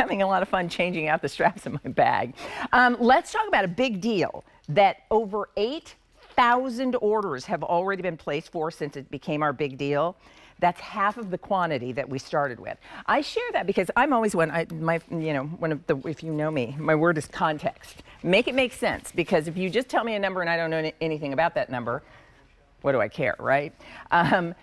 having a lot of fun changing out the straps in my bag. Let's talk about a big deal that over 8,000 orders have already been placed for since it became our big deal. That's half of the quantity that we started with. I share that because I'm always if you know me, my word is context. Make it make sense, because if you just tell me a number and I don't know anything about that number, what do I care, right?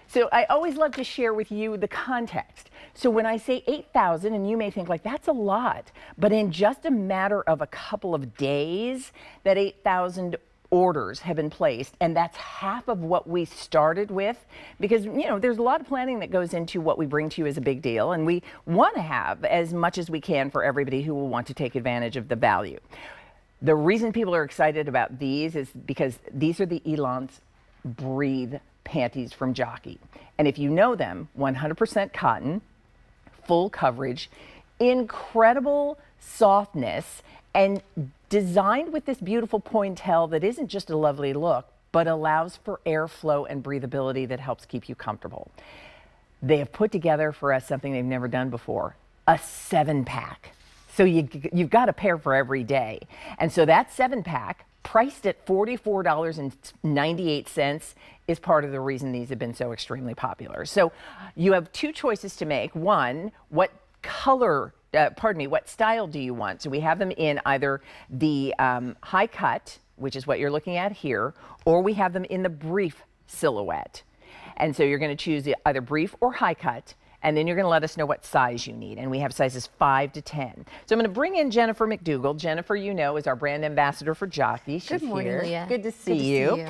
So I always love to share with you the context. So when I say 8,000, and you may think like that's a lot, but in just a matter of a couple of days, that 8,000 orders have been placed, and that's half of what we started with, because there's a lot of planning that goes into what we bring to you as a big deal, and we want to have as much as we can for everybody who will want to take advantage of the value. The reason people are excited about these is because these are the Elance Breathe panties from Jockey, and if you know them, 100% cotton, full coverage, incredible softness, and designed with this beautiful pointelle that isn't just a lovely look, but allows for airflow and breathability that helps keep you comfortable. They have put together for us something they've never done before, a 7-pack. So you've got a pair for every day. And so that 7-pack, priced at $44.98, is part of the reason these have been so extremely popular. So you have two choices to make. One, what style do you want? So we have them in either the high cut, which is what you're looking at here, or we have them in the brief silhouette. And so you're going to choose either brief or high cut, and then you're going to let us know what size you need. And we have sizes 5 to 10. So I'm going to bring in Jennifer McDougall. Jennifer, is our brand ambassador for Jockey. She's Good morning, here. Leah. Good to see you.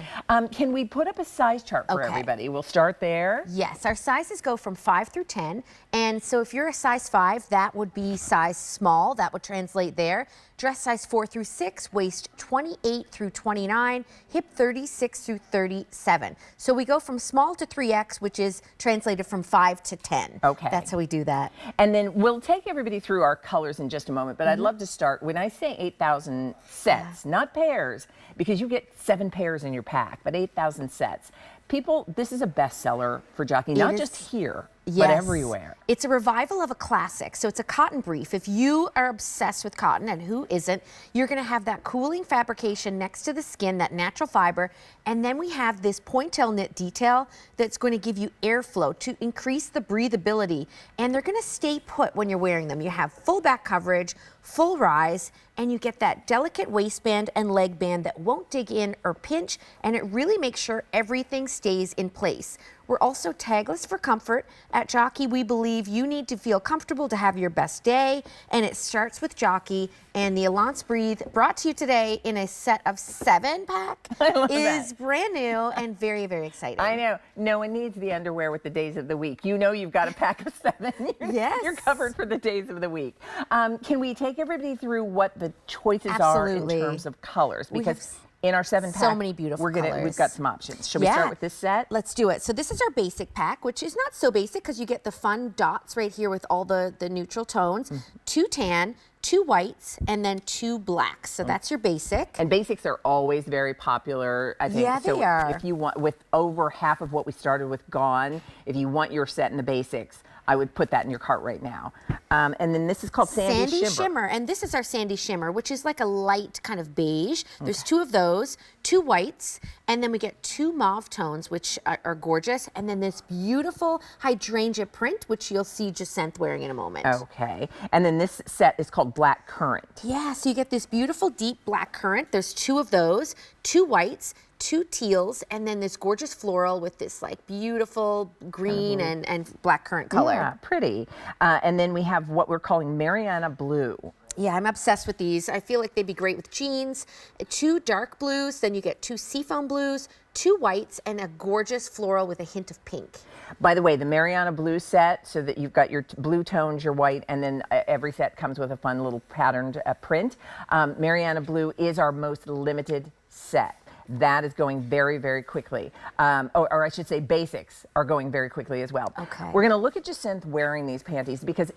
Can we put up a size chart for everybody? We'll start there. Yes, our sizes go from 5 through 10. And so if you're a size 5, that would be size small. That would translate there. Dress size 4 through 6, waist 28 through 29, hip 36 through 37. So we go from small to 3X, which is translated from 5 to 10. Okay. That's how we do that. And then we'll take everybody through our colors in just a moment, but I'd love to start, when I say 8,000 sets, not pairs, because you get 7 pairs in your pack, but 8,000 sets. People, this is a bestseller for Jockey, not just here, but everywhere. It's a revival of a classic. So it's a cotton brief. If you are obsessed with cotton, and who isn't, you're going to have that cooling fabrication next to the skin, that natural fiber. And then we have this pointelle knit detail that's going to give you airflow to increase the breathability. And they're going to stay put when you're wearing them. You have full back coverage, full rise, and you get that delicate waistband and leg band that won't dig in or pinch, and it really makes sure everything stays in place. We're also tagless for comfort. At Jockey, we believe you need to feel comfortable to have your best day, and it starts with Jockey. And the Elance Breathe, brought to you today in a set of 7-pack, is brand new and very, very exciting. I know. No one needs the underwear with the days of the week. You've got a pack of 7. You're covered for the days of the week. Can we take everybody through what the choices are in terms of colors? Because in our 7-pack, so many beautiful colors. We've got some options. Should we start with this set? Let's do it. So this is our basic pack, which is not so basic because you get the fun dots right here with all the neutral tones, 2 tan, 2 whites, and then 2 blacks. So that's your basic. And basics are always very popular, I think. Yeah, they are. If you want, with over half of what we started with gone, if you want your set in the basics, I would put that in your cart right now. And then this is called Sandy Shimmer. And this is our Sandy Shimmer, which is like a light kind of beige. There's 2 of those, 2 whites, and then we get 2 mauve tones, which are gorgeous. And then this beautiful hydrangea print, which you'll see Jacinth wearing in a moment. Okay. And then this set is called Black Currant. Yeah, so you get this beautiful deep black currant. There's 2 of those, 2 whites, 2 teals, and then this gorgeous floral with this like beautiful green and black currant color. Yeah, pretty. And then we have what we're calling Mariana Blue. Yeah, I'm obsessed with these. I feel like they'd be great with jeans. 2 dark blues, then you get 2 seafoam blues, 2 whites, and a gorgeous floral with a hint of pink. By the way, the Mariana Blue set, so that you've got your blue tones, your white, and then every set comes with a fun little patterned print. Mariana Blue is our most limited set. That is going very, very quickly. Or I should say basics are going very quickly as well. Okay. We're going to look at Jacinth wearing these panties because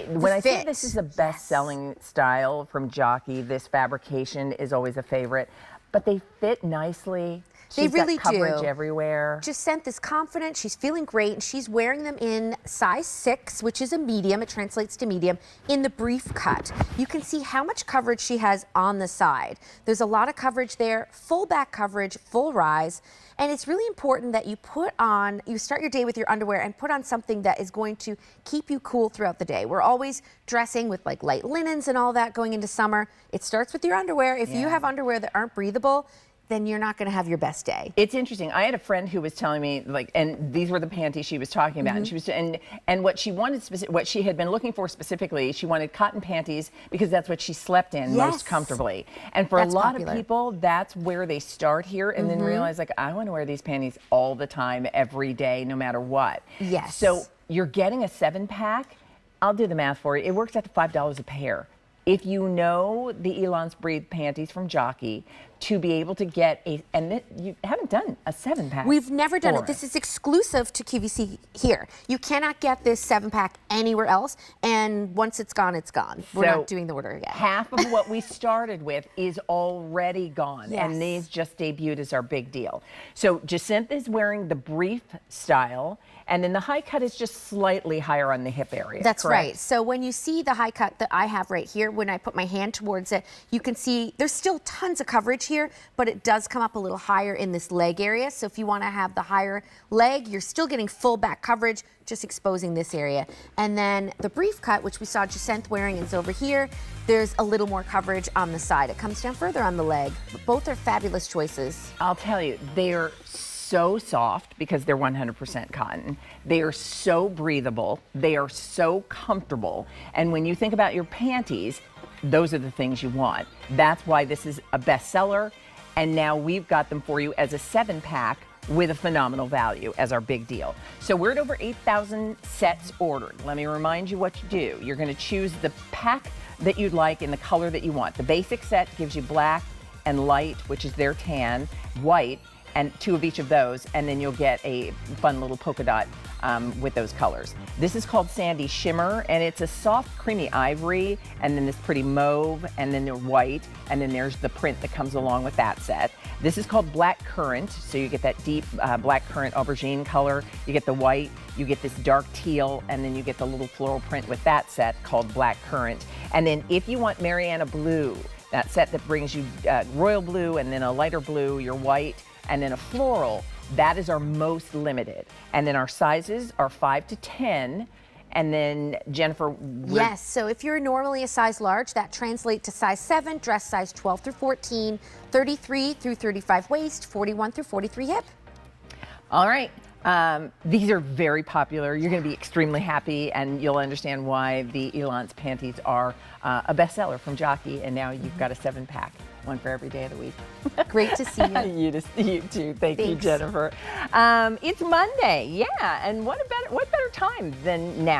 when I say this is the best-selling style from Jockey, this fabrication is always a favorite, but they fit nicely. They She's really got coverage do. everywhere. Jacinth is confident, she's feeling great, and she's wearing them in size 6, which is a medium, it translates to medium, in the brief cut. You can see how much coverage she has on the side. There's a lot of coverage there, full back coverage, full rise, and it's really important that you start your day with your underwear and put on something that is going to keep you cool throughout the day. We're always dressing with like light linens and all that going into summer. It starts with your underwear. If you have underwear that aren't breathable, then you're not going to have your best day. It's interesting. I had a friend who was telling me, like, and these were the panties she was talking about, and she was, and what she wanted, what she had been looking for specifically, she wanted cotton panties because that's what she slept in most comfortably. And for That's a lot popular. of people, that's where they start here, and then realize, like, I want to wear these panties all the time, every day, no matter what. Yes. So you're getting a 7-pack. I'll do the math for you. It works out to $5 a pair. If you know the Elance Breathe panties from Jockey, to be able to get and you haven't done a 7-pack. We've never done for it. This is exclusive to QVC here. You cannot get this 7-pack anywhere else, and once it's gone, it's gone. We're So, not doing the order again. Half of what we started with is already gone, Yes. and these just debuted as our big deal. So Jacinth is wearing the brief style, and then the high cut is just slightly higher on the hip area. That's correct? right. So when you see the high cut that I have right here, when I put my hand towards it, you can see there's still tons of coverage here, but it does come up a little higher in this leg area. So if you want to have the higher leg, you're still getting full back coverage, just exposing this area. And then the brief cut, which we saw Jacinth wearing, is over here. There's a little more coverage on the side. It comes down further on the leg. But both are fabulous choices. I'll tell you, they are so soft because they're 100% cotton. They are so breathable. They are so comfortable. And when you think about your panties, those are the things you want. That's why this is a bestseller. And now we've got them for you as a 7-pack with a phenomenal value as our big deal. So we're at over 8,000 sets ordered. Let me remind you what you do. You're going to choose the pack that you'd like in the color that you want. The basic set gives you black and light, which is their tan, white, and 2 of each of those, and then you'll get a fun little polka dot with those colors. This is called Sandy Shimmer, and it's a soft, creamy ivory, and then this pretty mauve, and then the white, and then there's the print that comes along with that set. This is called Black Currant, so you get that deep black currant aubergine color. You get the white, you get this dark teal, and then you get the little floral print with that set called Black Currant. And then if you want Mariana Blue, that set that brings you royal blue, and then a lighter blue, your white, and then a floral, that is our most limited. And then our sizes are 5 to 10. And then Jennifer. Yes, so if you're normally a size large, that translates to size 7, dress size 12 through 14, 33 through 35 waist, 41 through 43 hip. All right. These are very popular. You're going to be extremely happy, and you'll understand why the Elance panties are a bestseller from Jockey. And now you've got a 7-pack. One for every day of the week. Great to see you. You too. Thank you, Thanks. Jennifer. It's Monday, yeah, and what better time than now?